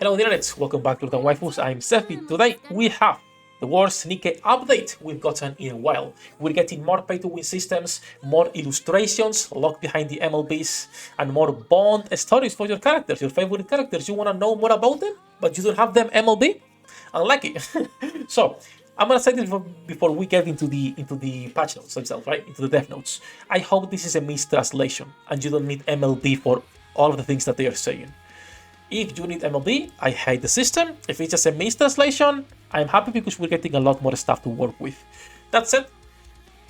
Hello internet, welcome back to the Waifus. I'm Sefhi. Today we have the worst NIKKE update we've gotten in a while. We're getting more pay-to-win systems, more illustrations locked behind the MLBs, and more Bond stories for your characters, your favorite characters. You want to know more about them, but you don't have them MLB? Unlucky. So, I'm gonna say this before we get into the patch notes themselves, right? Into the dev notes. I hope this is a mistranslation and you don't need MLB for all of the things that they are saying. If you need MLB, I hate the system. If it's just a mistranslation, I'm happy because we're getting a lot more stuff to work with. That said,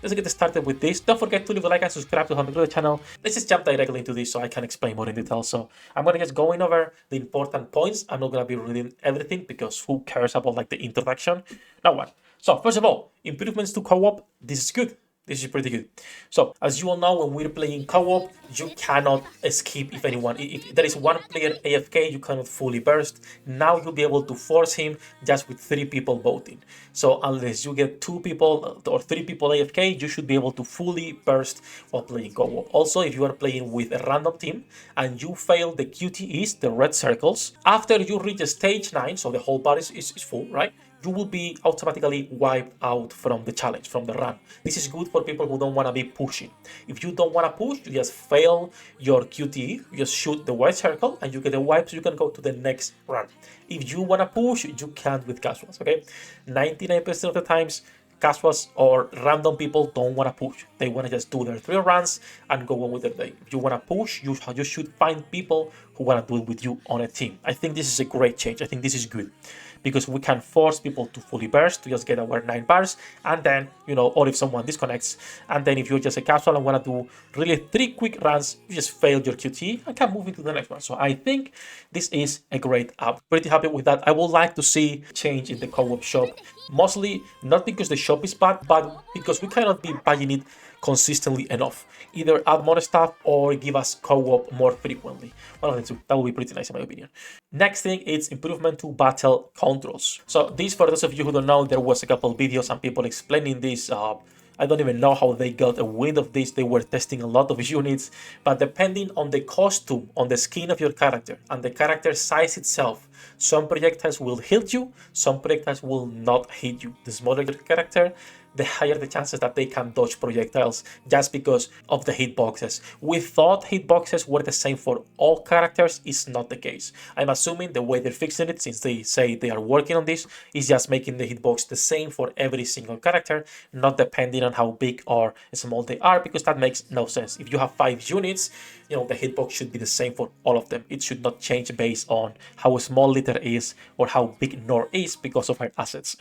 let's get started with this. Don't forget to leave a like and subscribe to help me grow the channel. Let's just jump directly into this so I can explain more in detail. So I'm gonna just going over the important points. I'm not gonna be reading everything because who cares about like the introduction? No one. So first of all, improvements to co-op. This is good. This is pretty good. So, as you all know, when we're playing co-op, you cannot escape if anyone. If there is one player AFK, you cannot fully burst. Now you'll be able to force him just with 3 people voting. So, unless you get 2 people or 3 people AFK, you should be able to fully burst while playing co-op. Also, if you are playing with a random team and you fail the QTEs, the red circles, after you reach stage 9, so the whole bar is full, right? You will be automatically wiped out from the challenge, from the run. This is good for people who don't want to be pushing. If you don't want to push, you just fail your QTE, you just shoot the white circle and you get a wipe so you can go to the next run. If you want to push, you can't with casuals, okay? 99% of the times, casuals or random people don't want to push. They want to just do their 3 runs and go on with their day. If you want to push, you should find people who want to do it with you on a team. I think this is a great change. I think this is good because we can force people to fully burst to just get our 9 bars and then, or if someone disconnects, and then if you're just a casual and want to do really 3 quick runs, you just failed your QT and can move into the next one. So I think this is a great app. Pretty happy with that. I would like to see change in the co-op shop, mostly not because the shop is bad, but because we cannot be buying it consistently enough. Either add more stuff or give us co-op more frequently. One of the two. That would be pretty nice in my opinion. Next thing is improvement to battle controls. So this, for those of you who don't know, there was a couple videos and people explaining this. I don't even know how they got a wind of this. They were testing a lot of units, but depending on the costume, on the skin of your character and the character size itself, some projectiles will hit you, some projectiles will not hit you. The smaller your character, the higher the chances that they can dodge projectiles just because of the hitboxes. We thought hitboxes were the same for all characters. It's not the case. I'm assuming the way they're fixing it, since they say they are working on this, is just making the hitbox the same for every single character, not depending on how big or small they are, because that makes no sense. If you have 5 units, the hitbox should be the same for all of them. It should not change based on how small Litter is or how big Nor is because of her assets.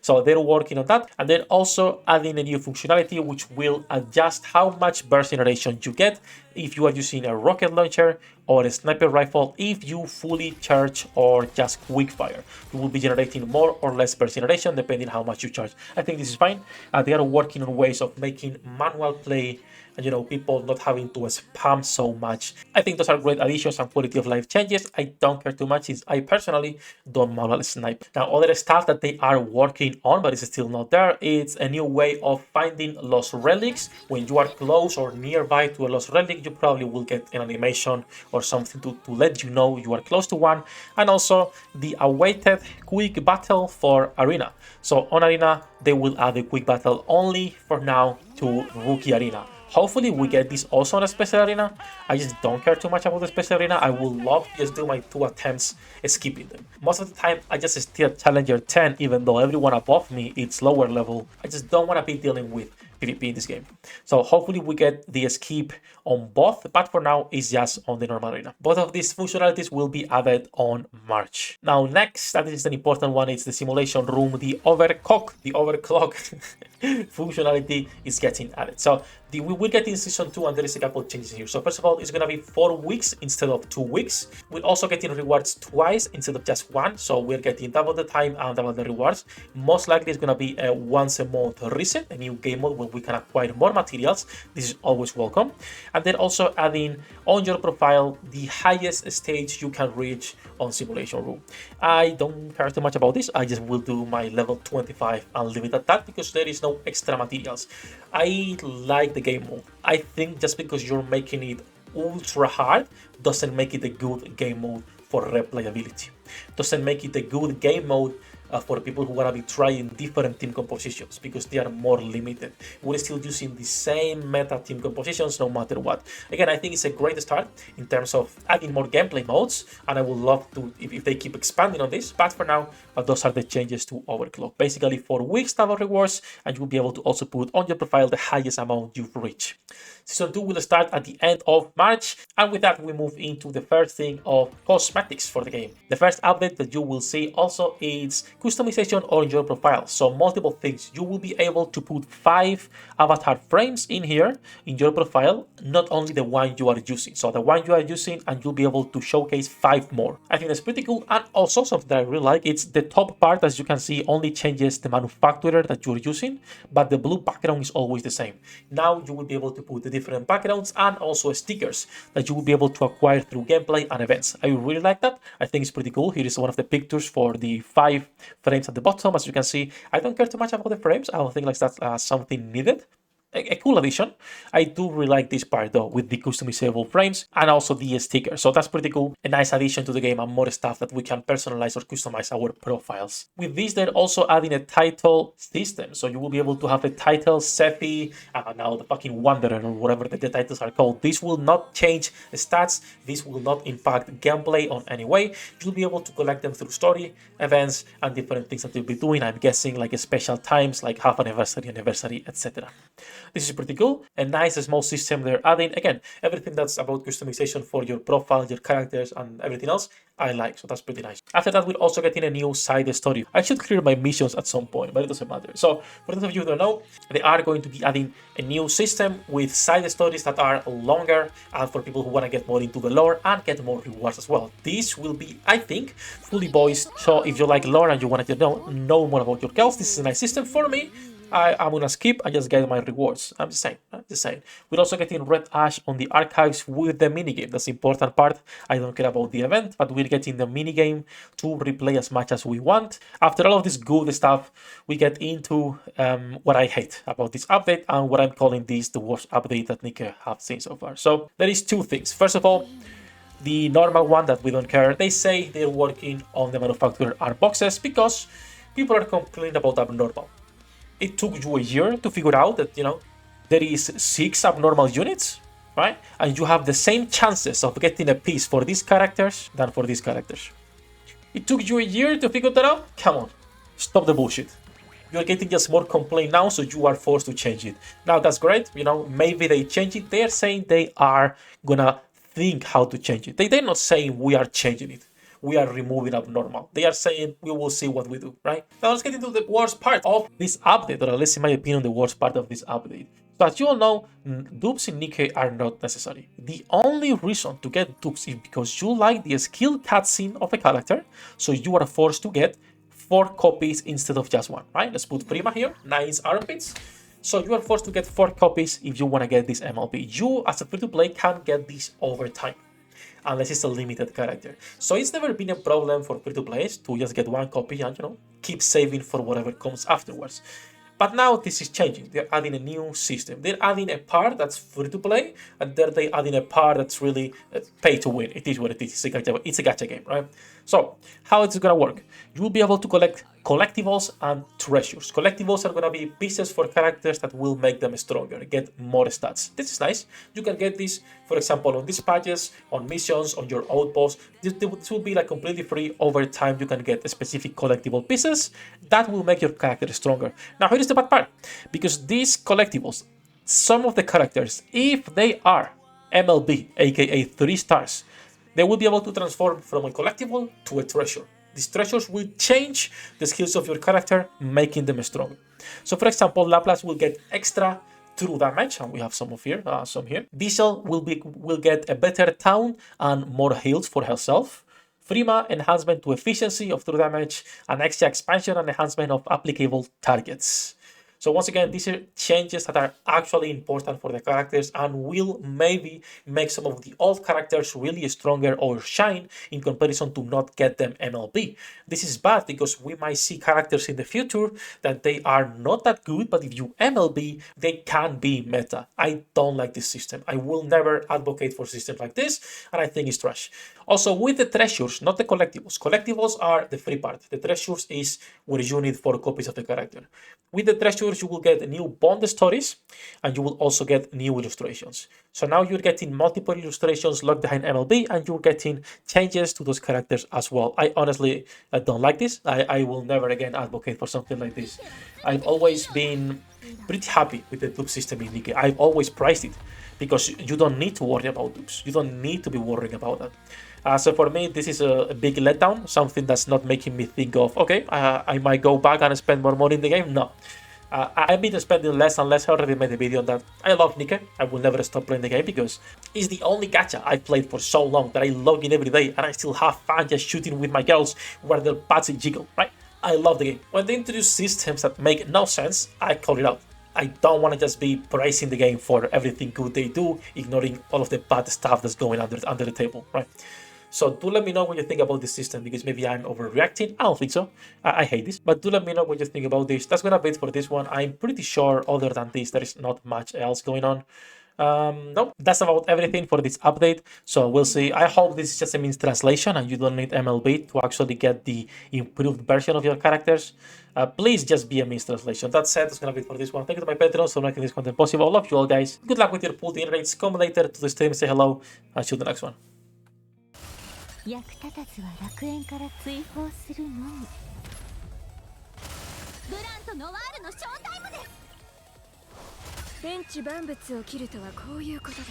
So they're working on that, and they're also adding a new functionality which will adjust how much burst generation you get if you are using a rocket launcher or a sniper rifle. If you fully charge or just quick fire, you will be generating more or less burst generation depending how much you charge. I think this is fine. They are working on ways of making manual play and people not having to spam so much. I think those are great additions and quality of life changes. I don't care too much since I personally don't manual snipe. Now, other stuff that they are working on but it's still not there, it's a new way of finding lost relics. When you are close or nearby to a lost relic, you probably will get an animation or something to let you know you are close to one. And also the awaited quick battle for Arena. So on Arena, they will add a quick battle only for now to Rookie Arena. Hopefully we get this also on a special arena. I just don't care too much about the special arena. I would love to just do my 2 attempts skipping them. Most of the time I just steal Challenger 10 even though everyone above me it's lower level. I just don't want to be dealing with PvP in this game. So hopefully we get the skip on both, but for now it's just on the normal arena. Both of these functionalities will be added on March. Now next, that is an important one, it's the simulation room, the overclock functionality is getting added. So we will get in season 2 and there is a couple of changes here. So first of all, it's going to be 4 weeks instead of 2 weeks. We're also getting rewards twice instead of just 1. So we're getting double the time and double the rewards. Most likely it's going to be a once a month reset, a new game mode where we can acquire more materials. This is always welcome. And then also adding on your profile the highest stage you can reach on simulation room. I don't care too much about this. I just will do my level 25 and leave it at that because there is no extra materials. I like the game mode. I think just because you're making it ultra hard doesn't make it a good game mode for replayability. doesn't make it a good game mode for people who want to be trying different team compositions, because they are more limited. We're still using the same meta team compositions no matter what. Again, I think it's a great start in terms of adding more gameplay modes, and I would love to if they keep expanding on this. But for now, those are the changes to overclock. Basically 4 weeks style rewards, and you'll be able to also put on your profile the highest amount you've reached. Season 2 will start at the end of March, and with that we move into the first thing of cosmetics for the game. The first update that you will see also is customization on your profile. So multiple things. You will be able to put 5 avatar frames in here in your profile, not only the one you are using. So the one you are using, and you'll be able to showcase 5 more. I think that's pretty cool, and also something that I really like, it's the top part, as you can see, only changes the manufacturer that you're using, but the blue background is always the same. Now you will be able to put the different backgrounds and also stickers that you will be able to acquire through gameplay and events. I really like that. I think it's pretty cool. Here is one of the pictures for the 5 frames at the bottom. As you can see, I don't care too much about the frames. I don't think like that's something needed. A cool addition. I do really like this part though, with the customizable frames and also the sticker. So that's pretty cool. A nice addition to the game, and more stuff that we can personalize or customize our profiles. With this, they're also adding a title system. So you will be able to have a title, Sefhi, now the fucking Wanderer, or whatever the titles are called. This will not change the stats. This will not impact gameplay on any way. You'll be able to collect them through story, events, and different things that you'll be doing. I'm guessing like special times, like half anniversary, etc. This is pretty cool. A nice small system they're adding. Again, everything that's about customization for your profile, your characters, and everything else, I like. So that's pretty nice. After that, we're also getting a new side story. I should clear my missions at some point, but it doesn't matter. So for those of you who don't know, they are going to be adding a new system with side stories that are longer, and for people who want to get more into the lore and get more rewards as well. This will be, I think, fully voiced. So if you like lore and you wanted to know more about your girls, this is a nice system for me. I'm gonna skip and just get my rewards. I'm just saying. We're also getting red ash on the archives with the minigame. That's the important part. I don't care about the event, but we're getting the minigame to replay as much as we want. After all of this good stuff, we get into what I hate about this update, and what I'm calling this the worst update that NIKKE have seen so far. So there is 2 things. First of all, the normal one that we don't care. They say they're working on the manufacturer art boxes because people are complaining about abnormal. It took you a year to figure out that, there is 6 abnormal units, right? And you have the same chances of getting a piece for these characters than for these characters. It took you a year to figure that out? Come on, stop the bullshit. You're getting just more complaint now, so you are forced to change it. Now that's great, maybe they change it. They're saying they are gonna think how to change it. They're not saying we are changing it. We are removing abnormal. They are saying we will see what we do, right? Now let's get into the worst part of this update, or at least in my opinion, the worst part of this update. So as you all know, dupes in NIKKE are not necessary. The only reason to get dupes is because you like the skill cutscene of a character, so you are forced to get 4 copies instead of just 1, right? Let's put Prima here, nice armpits. So you are forced to get 4 copies if you want to get this MLB. You, as a free-to-play, can get this over time, unless it's a limited character. So it's never been a problem for free-to-players to just get 1 copy and, keep saving for whatever comes afterwards. But now this is changing. They're adding a new system. They're adding a part that's free-to-play, and then they're adding a part that's really pay-to-win. It is what it is. It's a gacha game, right? So how is it going to work? You will be able to collect collectibles and treasures. Collectibles are going to be pieces for characters that will make them stronger, get more stats. This is nice. You can get this, for example, on these patches, on missions, on your outposts. This will be like completely free. Over time, you can get specific collectible pieces that will make your character stronger. Now, here is the bad part. Because these collectibles, some of the characters, if they are MLB, aka 3 stars, they will be able to transform from a collectible to a treasure. These treasures will change the skills of your character, making them stronger. So for example, Laplace will get extra true damage, and we have some here. Diesel will get a better town and more heals for herself. Frima, enhancement to efficiency of true damage, and extra expansion and enhancement of applicable targets. So once again, these are changes that are actually important for the characters and will maybe make some of the old characters really stronger or shine in comparison to not get them MLB. This is bad because we might see characters in the future that they are not that good, but if you MLB, they can be meta. I don't like this system. I will never advocate for systems like this, and I think it's trash. Also, with the treasures, not the collectibles. Collectibles are the free part. The treasures is where you need 4 copies of the character. With the treasures, you will get new bond stories, and you will also get new illustrations. So now you're getting multiple illustrations locked behind MLB, and you're getting changes to those characters as well. I honestly don't like this. I will never again advocate for something like this. I've always been pretty happy with the dupe system in NIKKE. I've always prized it because you don't need to worry about dupes. You don't need to be worrying about that. So for me, this is a big letdown, something that's not making me think of, okay, I might go back and spend more money in the game. No. I've been spending less and less. I already made a video on that. I love NIKKE. I will never stop playing the game because it's the only gacha I've played for so long that I log in every day and I still have fun just shooting with my girls where their pads jiggle, right? I love the game. When they introduce systems that make no sense, I call it out. I don't want to just be praising the game for everything good they do, ignoring all of the bad stuff that's going under the table, right? So do let me know what you think about this system, because maybe I'm overreacting. I don't think so. I hate this, but do let me know what you think about this. That's gonna be it for this one. I'm pretty sure other than this, there is not much else going on. No, that's about everything for this update. So we'll see. I hope this is just a means translation and you don't need MLB to actually get the improved version of your characters. Please just be a means translation. That said, that's gonna be it for this one. Thank you to my patrons for making this content possible. Love you all, guys. Good luck with your pool team rates. Come later to the stream, say hello, and see you in the next one. 役立たずは楽園から追放するのみ。ブランとノワールのショータイムです。天地万物を切るとはこういうことだ。